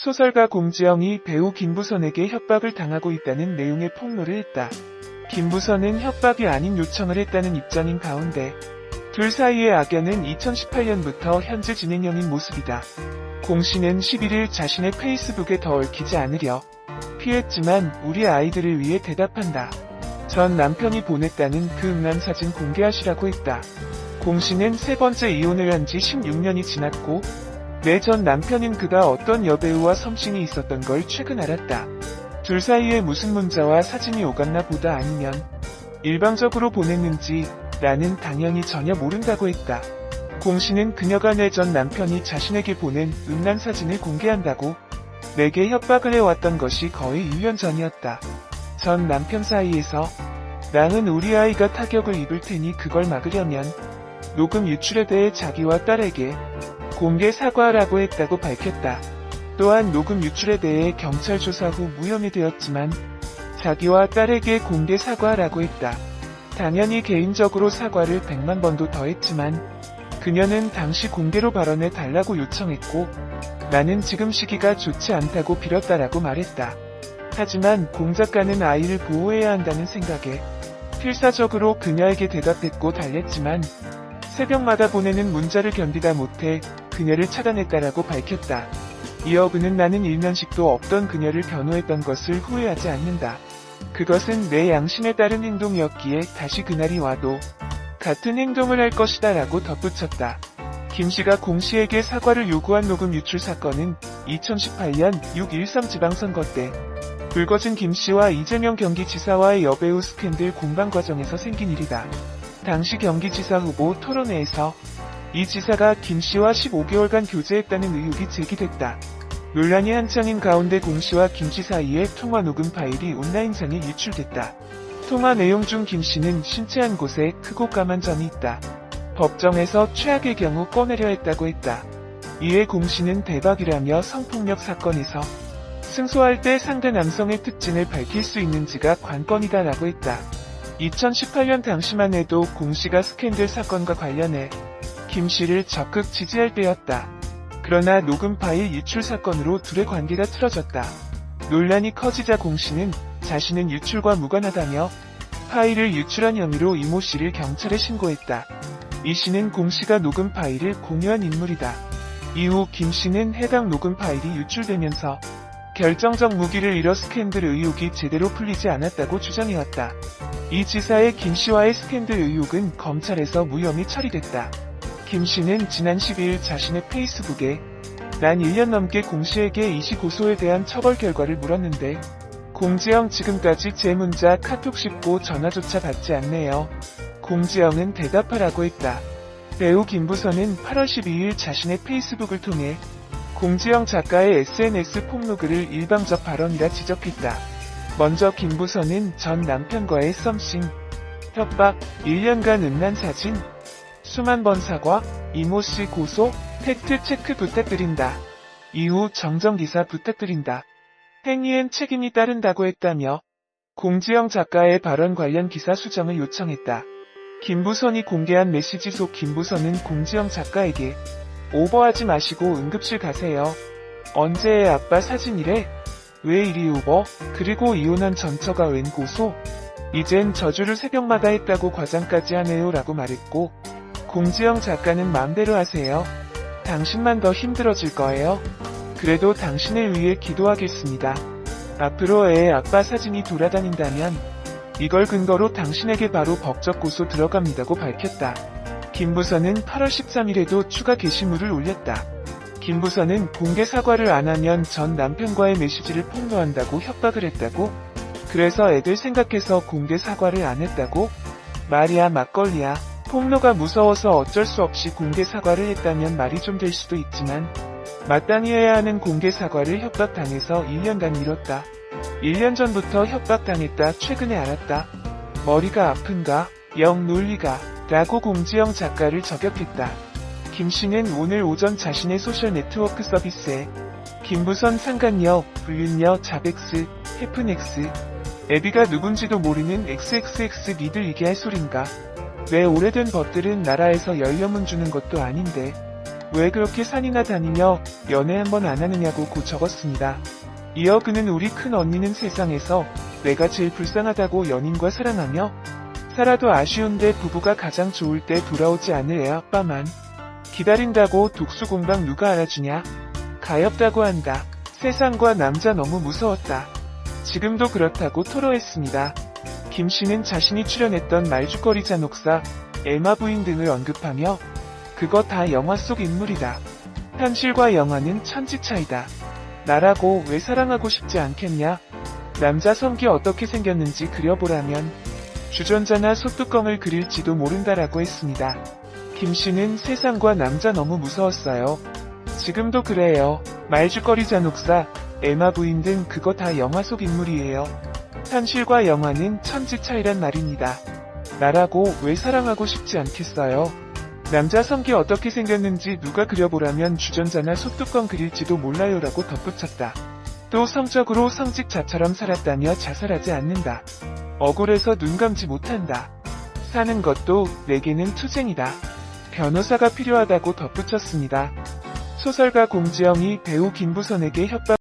소설가 공지영이 배우 김부선에게 협박을 당하고 있다는 내용의 폭로를 했다. 김부선은 협박이 아닌 요청을 했다는 입장인 가운데 둘 사이의 악연은 2018년부터 현재 진행형인 모습이다. 공 씨는 11일 자신의 페이스북에 더 얽히지 않으려 피했지만 우리 아이들을 위해 대답한다. 전 남편이 보냈다는 그 음란 사진 공개하시라고 했다. 공 씨는 세 번째 이혼을 한 지 16년이 지났고 내 전 남편인 그가 어떤 여배우와 썸씽이 있었던 걸 최근 알았다. 둘 사이에 무슨 문자와 사진이 오갔나 보다 아니면 일방적으로 보냈는지 나는 당연히 전혀 모른다고 했다. 공 씨는 그녀가 내 전 남편이 자신에게 보낸 음란 사진을 공개한다고 내게 협박을 해왔던 것이 거의 1년 전이었다. 전 남편 사이에서 나는 우리 아이가 타격을 입을 테니 그걸 막으려면 녹음 유출에 대해 자기와 딸에게 공개 사과하라고 했다고 밝혔다. 또한 녹음 유출에 대해 경찰 조사 후 무혐의 되었지만 자기와 딸에게 공개 사과하라고 했다. 당연히 개인적으로 사과를 100만 번도 더 했지만 그녀는 당시 공개로 발언해 달라고 요청했고 나는 지금 시기가 좋지 않다고 빌었다라고 말했다. 하지만 공 작가는 아이를 보호해야 한다는 생각에 필사적으로 그녀에게 대답했고 달랬지만 새벽마다 보내는 문자를 견디다 못해 그녀를 차단했다라고 밝혔다. 이어 그는 나는 일면식도 없던 그녀를 변호했던 것을 후회하지 않는다. 그것은 내 양심에 따른 행동이었기에 다시 그날이 와도 같은 행동을 할 것이다 라고 덧붙였다. 김 씨가 공 씨에게 사과를 요구한 녹음 유출 사건은 2018년 6.13 지방선거 때 불거진 김 씨와 이재명 경기지사와의 여배우 스캔들 공방 과정에서 생긴 일이다. 당시 경기지사 후보 토론회에서 이 지사가 김 씨와 15개월간 교제했다는 의혹이 제기됐다. 논란이 한창인 가운데 공 씨와 김 씨 사이의 통화 녹음 파일이 온라인상에 유출됐다. 통화 내용 중 김 씨는 신체 한 곳에 크고 까만 점이 있다. 법정에서 최악의 경우 꺼내려 했다고 했다. 이에 공 씨는 대박이라며 성폭력 사건에서 승소할 때 상대 남성의 특징을 밝힐 수 있는지가 관건이다 라고 했다. 2018년 당시만 해도 공 씨가 스캔들 사건과 관련해 김 씨를 적극 지지할 때였다. 그러나 녹음 파일 유출 사건으로 둘의 관계가 틀어졌다. 논란이 커지자 공 씨는 자신은 유출과 무관하다며 파일을 유출한 혐의로 이모 씨를 경찰에 신고했다. 이 씨는 공 씨가 녹음 파일을 공유한 인물이다. 이후 김 씨는 해당 녹음 파일이 유출되면서 결정적 무기를 잃어 스캔들 의혹이 제대로 풀리지 않았다고 주장해왔다. 이 지사의 김 씨와의 스캔들 의혹은 검찰에서 무혐의 처리됐다. 김 씨는 지난 12일 자신의 페이스북에 난 1년 넘게 공 씨에게 이 씨 고소에 대한 처벌 결과를 물었는데 공지영 지금까지 제 문자 카톡 씹고 전화조차 받지 않네요. 공지영은 대답하라고 했다. 배우 김부선은 8월 12일 자신의 페이스북을 통해 공지영 작가의 SNS 폭로글을 일방적 발언이라 지적했다. 먼저 김부선은 전 남편과의 썸씽, 협박, 1년간 음란 사진, 수만 번 사과, 이모씨 고소, 팩트 체크 부탁드린다. 이후 정정기사 부탁드린다. 행위엔 책임이 따른다고 했다며 공지영 작가의 발언 관련 기사 수정을 요청했다. 김부선이 공개한 메시지 속 김부선은 공지영 작가에게 오버하지 마시고 응급실 가세요. 언제의 아빠 사진이래? 왜 이리 오버? 그리고 이혼한 전처가 웬 고소? 이젠 저주를 새벽마다 했다고 과장까지 하네요 라고 말했고 공지영 작가는 맘대로 하세요. 당신만 더 힘들어질 거예요. 그래도 당신을 위해 기도하겠습니다. 앞으로 애의 아빠 사진이 돌아다닌다면 이걸 근거로 당신에게 바로 법적 고소 들어갑니다고 밝혔다. 김부선은 8월 13일에도 추가 게시물을 올렸다. 김부선은 공개 사과를 안 하면 전 남편과의 메시지를 폭로한다고 협박을 했다고? 그래서 애들 생각해서 공개 사과를 안 했다고? 말이야 막걸리야. 폭로가 무서워서 어쩔 수 없이 공개 사과를 했다면 말이 좀 될 수도 있지만 마땅히 해야 하는 공개 사과를 협박당해서 1년간 미뤘다. 1년 전부터 협박당했다. 최근에 알았다. 머리가 아픈가? 영 논리가. 라고 공지영 작가를 저격했다. 김 씨는 오늘 오전 자신의 소셜 네트워크 서비스에 김부선 상간녀, 불륜녀, 자백스, 해픈엑스, 애비가 누군지도 모르는 XXX 니들 이게 할 소린가? 왜 오래된 벗들은 나라에서 열려문 주는 것도 아닌데 왜 그렇게 산이나 다니며 연애 한번 안 하느냐고 적었습니다. 이어 그는 우리 큰 언니는 세상에서 내가 제일 불쌍하다고 연인과 사랑하며 살아도 아쉬운데 부부가 가장 좋을 때 돌아오지 않을 애아빠만 기다린다고 독수공방 누가 알아주냐. 가엾다고 한다. 세상과 남자 너무 무서웠다. 지금도 그렇다고 토로했습니다. 김 씨는 자신이 출연했던 말죽거리 잔혹사, 에마 부인 등을 언급하며 그거 다 영화 속 인물이다. 현실과 영화는 천지 차이다. 나라고 왜 사랑하고 싶지 않겠냐? 남자 성기 어떻게 생겼는지 그려보라면 주전자나 소뚜껑을 그릴지도 모른다라고 했습니다. 김 씨는 세상과 남자 너무 무서웠어요. 지금도 그래요. 말죽거리 잔혹사, 에마 부인 등 그거 다 영화 속 인물이에요. 현실과 영화는 천지 차이란 말입니다. 나라고 왜 사랑하고 싶지 않겠어요? 남자 성기 어떻게 생겼는지 누가 그려보라면 주전자나 소뚜껑 그릴지도 몰라요라고 덧붙였다. 또 성적으로 성직자처럼 살았다며 자살하지 않는다. 억울해서 눈 감지 못한다. 사는 것도 내게는 투쟁이다. 변호사가 필요하다고 덧붙였습니다. 소설가 공지영이 배우 김부선에게 협박